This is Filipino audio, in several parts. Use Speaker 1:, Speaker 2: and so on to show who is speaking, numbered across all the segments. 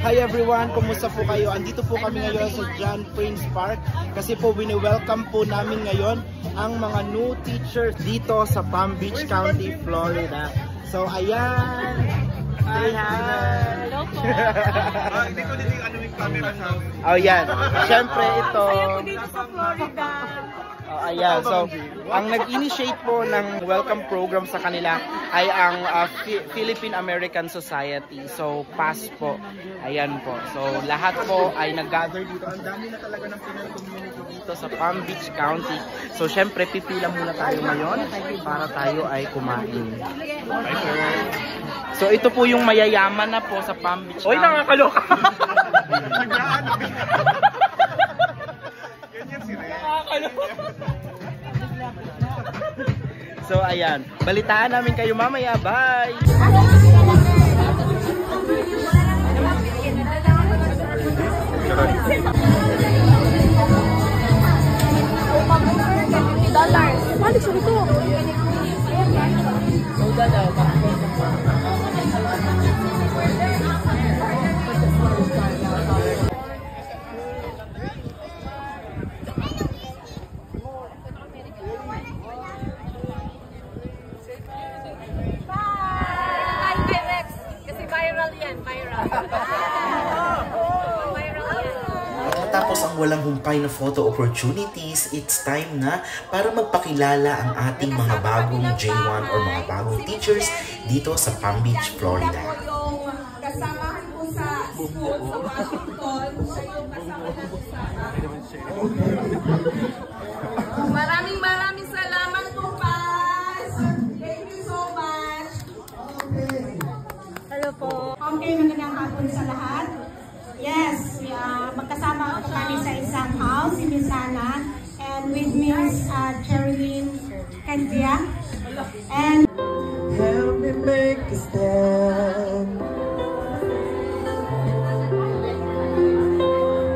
Speaker 1: Hi everyone, kumusta po kayo? Andito po kami ngayon sa John Prince Park kasi po wini-welcome po namin ngayon ang mga new teachers dito sa Palm Beach County, Florida. So ayan! Say hi!
Speaker 2: Hello po!
Speaker 3: Hindi ko din ano yung camera sa...
Speaker 1: Oh yan, syempre ito.
Speaker 2: Saya po dito sa Florida.
Speaker 1: Oh, ayan, so ang nag-initiate po ng welcome program sa kanila ay ang Philippine American Society. So PAS po. Ayan po. So lahat po ay nag-gather dito. Ang dami na talaga ng Pinoy community dito sa Palm Beach County. So syempre pipila muna tayo ngayon para tayo ay kumain. So ito po yung mayayaman na po sa Palm Beach County.
Speaker 3: Oy, nakakaloka! Ganyan si Ren.
Speaker 1: So ayan, balitaan namin kayo mamaya. Bye!
Speaker 2: Balik sa ito.
Speaker 4: Tapos ang walang humpay na photo opportunities, it's time na para magpakilala ang ating mga bagong J1 or mga bagong teachers dito sa Palm Beach, Florida.
Speaker 5: Kasamahan po sa school sa Washington, siya yung kasama natin sa Maraming salamat po, Paz! Thank you so much!
Speaker 2: Hello po.
Speaker 5: Okay, magandang hapon sa lahat. Yes, magkasama po kami sa isang house, si Miss Hannah, and with Miss Geraldine Candia. And
Speaker 6: help me make a stand.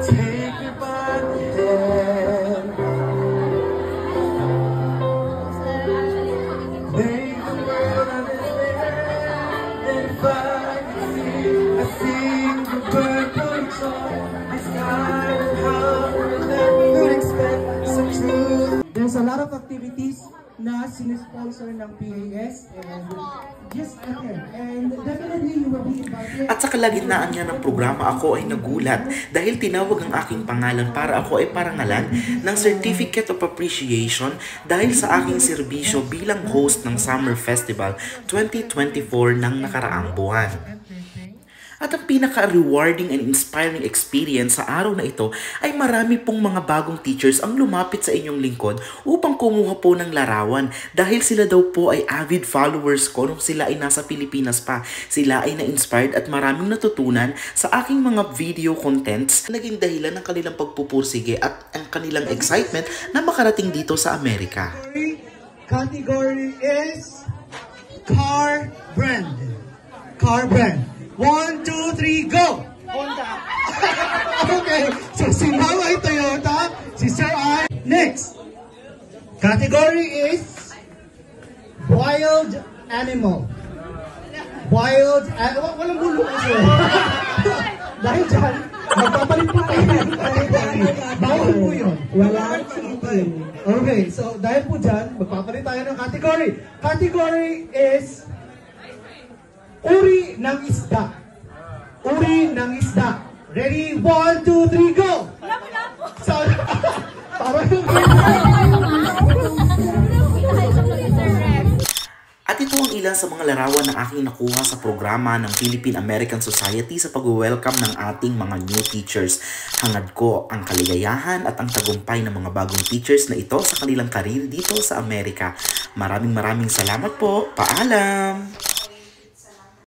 Speaker 6: Take me by the hand. Make the world understand. And if I can see, I sing the purple song. I sky and how I never expect some truth. There's a lot of activities na sinisponsor ng PAS and just attend. And definitely you will be invited.
Speaker 4: At sa kalagitnaan niya ng programa, ako ay nagulat dahil tinawag ang aking pangalan para ako ay parangalan ng Certificate of Appreciation dahil sa aking serbisyo bilang host ng Summer Festival 2024 ng nakaraang buwan. At ang pinaka-rewarding and inspiring experience sa araw na ito ay marami pong mga bagong teachers ang lumapit sa inyong lingkod upang kumuha po ng larawan dahil sila daw po ay avid followers ko nung sila ay nasa Pilipinas pa. Sila ay na-inspired at maraming natutunan sa aking mga video contents na naging dahilan ng kanilang pagpupursige at ang kanilang excitement na makarating dito sa Amerika.
Speaker 6: Category is car brand. Car brand. 1, 2, 3, go! Honda. Okay, so si Ma'am ay Toyota, si Sir ay. Next, category is wild animal. Wild animal. Walang gulo kasi. Dahil dyan, magpapalit po kayo ng category. Bawal po yun. Walang cheating. Okay, so dahil po dyan, magpapalit tayo ng category. Category is uri ng isda. Uri ng isda. Ready? 1, 2, 3, go! So, parang
Speaker 4: At ito ang ilan sa mga larawan na aking nakuha sa programa ng Philippine American Society sa pag-welcome ng ating mga new teachers. Hangad ko ang kaligayahan at ang tagumpay ng mga bagong teachers na ito sa kanilang karir dito sa Amerika. Maraming salamat po. Paalam!